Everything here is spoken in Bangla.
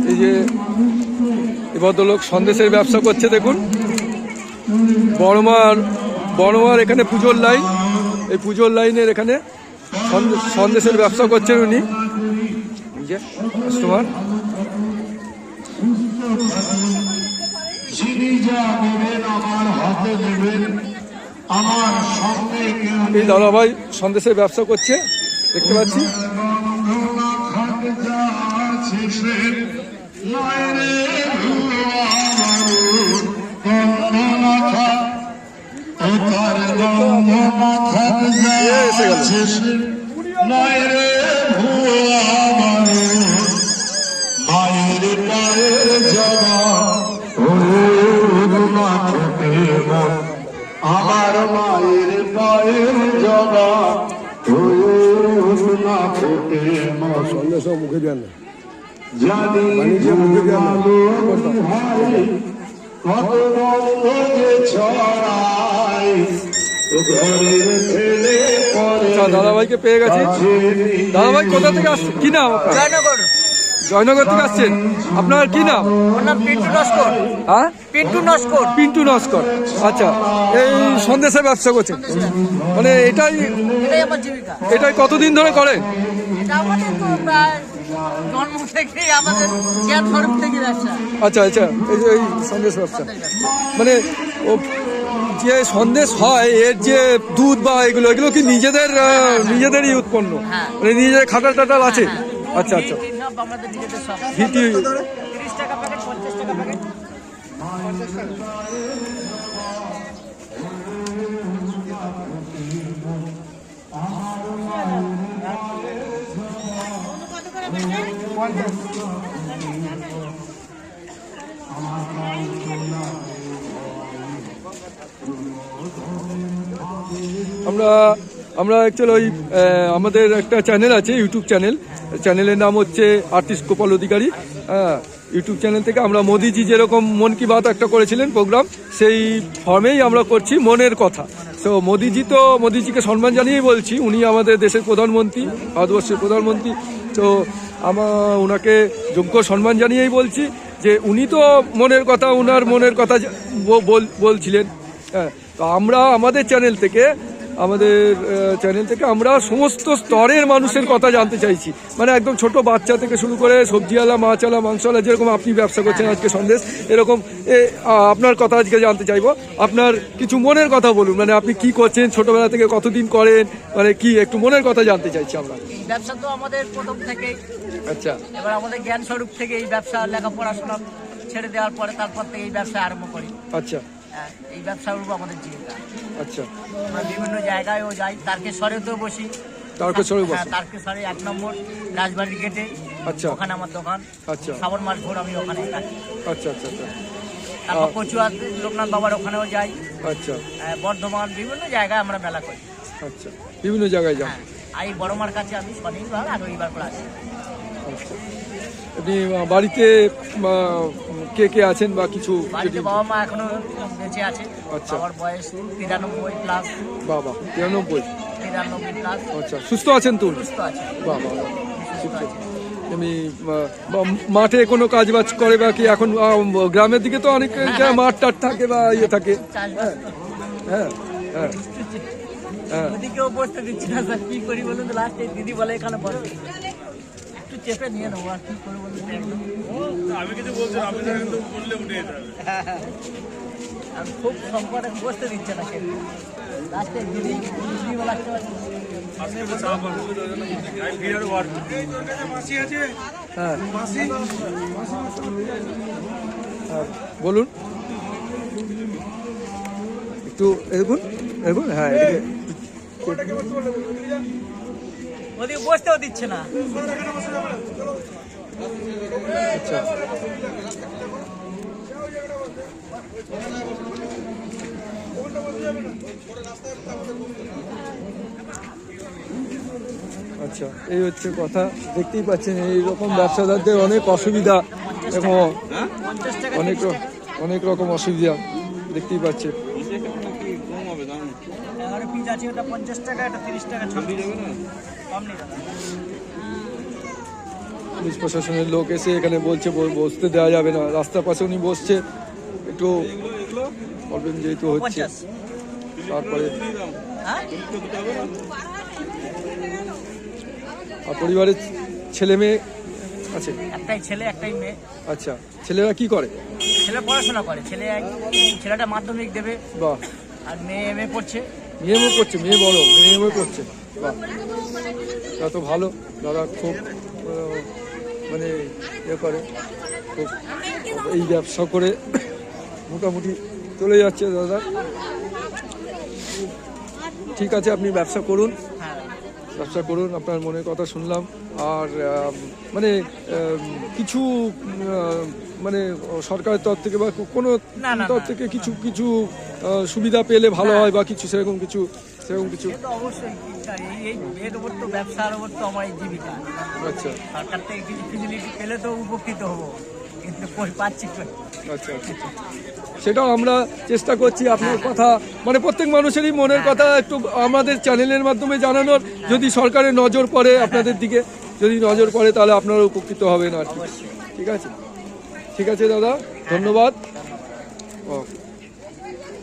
এই যে এ ভদ্রলোক সন্দেশের ব্যবসা করছে, দেখুন। বড়মার এখানে পুজোর লাইন, এই পুজোর লাইনের এখানে সন্দেশের ব্যবসা করছেন উনি। কাস্টমার এই দাদাভাই সন্দেশের ব্যবসা করছে, দেখতে পাচ্ছি। এসে গেল। আমার মায়ের পায়ের জগা সন্দেশ মুখে দেন, জানি কত ছড়াই দাদাভাইকে পেয়ে গেছি। দাদাভাই কোথা থেকে আসছেন, কি নাম আপনার? জয়নগর। জয়নগর থেকে আসছেন। আপনার কি নাম? পিন্টু নস্কর। হ্যাঁ, পিন্টু নস্কর। পিন্টু নস্কর। আচ্ছা, এই সন্দেশের ব্যবসা করছেন, মানে এটাই আমার জীবিকা। এটাই কতদিন ধরে করেন? এটা আমাদের তো প্রায় জন্ম থেকে, আমাদের জ্ঞান স্বরূপ থেকে ব্যবসা। আচ্ছা আচ্ছা, এই যে এই সন্দেশ ব্যবসা, মানে ও যে সন্দেশ হয় এর যে দুধ বা এগুলো কি নিজেদেরই উৎপন্ন, মানে নিজেদের খাটাল টাটাল আছে? আচ্ছা আচ্ছা, আমাদের নিজেদের সব। 30 টাকা প্যাকেট, 50 টাকা প্যাকেট। আমরা অ্যাকচুয়ালি ওই আমাদের একটা চ্যানেল আছে, ইউটিউব চ্যানেলের নাম হচ্ছে আর্টিস্ট গোপাল অধিকারী। হ্যাঁ, ইউটিউব চ্যানেল থেকে আমরা মোদিজি যেরকম মন কি বাত একটা করেছিলেন প্রোগ্রাম, সেই ফর্মেই আমরা করছি মনের কথা। তো মোদিজিকে সম্মান জানিয়েই বলছি, উনি আমাদের দেশের প্রধানমন্ত্রী, ভারতবর্ষের প্রধানমন্ত্রী। তো ওনাকে যোগ্য সম্মান জানিয়েই বলছি যে উনি তো ওনার মনের কথা বলছিলেন। হ্যাঁ, তো আমরা আমাদের চ্যানেল থেকে আমরা সমস্ত স্তরের মানুষের কথা জানতে চাইছি, মানে একদম ছোট বাচ্চা থেকে শুরু করে সবজিওয়ালা, মাছওয়ালা, মাংসওয়ালা, যেরকম আপনি ব্যবসা করছেন আজকে সন্দেশ, এরকম আপনার কথা আজকে জানতে চাইবো। আপনার কিছু মনের কথা বলুন, মানে আপনি কি করছেন, ছোটবেলা থেকে কতদিন করেন, মানে কি একটু মনের কথা জানতে চাইছি আমরা। এই ব্যবসা তো আমাদের প্রথম থেকেই। আচ্ছা, এবার আমাদের জ্ঞান স্বরূপ থেকে এই ব্যবসা, লেখাপড়াশোনা ছেড়ে দেওয়ার পরে তারপর থেকে এই ব্যবসা আরম্ভ করি। আচ্ছা, এই ব্যবসা আমাদের জীবিকা। আচ্ছা, আমরা বিভিন্ন জায়গায়ও যাই, তারকেশ্বরেতেও বসি। তারকেশ্বরে 1 নম্বর রাজবাড়ির গেটে। আচ্ছা, ওখানে আমার দোকান। আচ্ছা, শ্রাবণ মাস ভোর আমি ওখানে থাকি। আচ্ছা আচ্ছা আচ্ছা। তারপর কচুয়া লোকনাথ বাবার ওখানেও যাই। আচ্ছা, বর্ধমান, বিভিন্ন জায়গায় আমরা মেলা করি। আচ্ছা, বিভিন্ন জায়গায় যান। হ্যাঁ, এই বড়মার কাছে আমি শনিবার আর রবিবার করে আসি। আচ্ছা, আপনি বাড়িতে কে কে আছেন বা কিছু? বাড়িতে বাবা মা এখনো বেঁচে আছে। আচ্ছা, বাবার বয়স 93 প্লাস। বাবা 93 প্লাস। আচ্ছা, সুস্থ আছেন তো? সুস্থ আছে বাবা। আমি মাঠে কোনো কাজ বাজ করে বা কি? এখন গ্রামের দিকে তো অনেক মাঠ টাট থাকে বা ইয়ে থাকে। হ্যাঁ হ্যাঁ হ্যাঁ, ওদিকেও বসতে দিচ্ছি না স্যার, কি করি বলুন তো? লাস্টে দিদি বলে এখানে বসে, একটু চেপে নিয়ে নেবো, আর কি করবো বলুন? আমি কিছু বলছি, আমি কিন্তু বললে উঠে যেতে হবে। আর খুব সংকটে বসতে দিচ্ছে না কেউ, লাস্টে দিদি বলে আসতে পারছি। হ্যাঁ, বলুন একটু এরকম। হ্যাঁ, ওদিকে বসতেও দিচ্ছে না। আচ্ছা, আচ্ছা, এই হচ্ছে কথা। দেখতেই পাচ্ছেন এইরকম ব্যবসাদারদের অনেক অসুবিধা এবং অনেক রকম অসুবিধা দেখতেই পাচ্ছেন। পিস আছে, ওটা 50 টাকা, এটা 30 টাকা। পুলিশ প্রশাসনের লোক এসে এখানে বলছে বসতে দেওয়া যাবে না, রাস্তার পাশে উনি বসছে, একটু প্রবলেম যেহেতু হচ্ছে। 50। তারপরে হ্যাঁ আর পরিবারের ছেলে মেয়ে আছে? একটাই ছেলে একটাই মেয়ে। আচ্ছা, ছেলেরা কি করে? ছেলে পড়াশোনা করে, ছেলেটা মাধ্যমিক দেবে বাহ, আর মেয়ে এমএ পড়ছে। মেয়ে এমএ করছে, মেয়ে বড়, মেয়ে এমএ করছে, বাহ, তা তো ভালো। দাদা খুব মানে ইয়ে করে, খুব এই ব্যবসা করে মোটামুটি চলে যাচ্ছে দাদা। ঠিক আছে, আপনি ব্যবসা করুন, হ্যাঁ ব্যবসা করুন, আপনার মনের কথা শুনলাম। আর মানে কিছু মানে সরকারের তরফ থেকে বা কোনো না, না, তরফ না। থেকে কিছু কিছু সুবিধা পেলে ভালো হয়, বা কিছু সেরকম কিছু সে তো অবশ্যই এই এর উপর তো ব্যবসার উপর তো আমার এই জীবিকা। আচ্ছা সরকার থেকে কিছু ফেসিলিটি পেলে তো উপকৃত হবো, কিন্তু কই পাচ্ছি কই। আচ্ছা আচ্ছা, সেটাও আমরা চেষ্টা করছি আপনার কথা, মানে প্রত্যেক মানুষেরই মনের কথা একটু আমাদের চ্যানেলের মাধ্যমে জানানোর। যদি সরকারের নজর পড়ে আপনাদের দিকে, যদি নজর পড়ে তাহলে আপনারা উপকৃত হবেন আর কি। অবশ্যই। ঠিক আছে, ঠিক আছে দাদা, ধন্যবাদ। ওকে।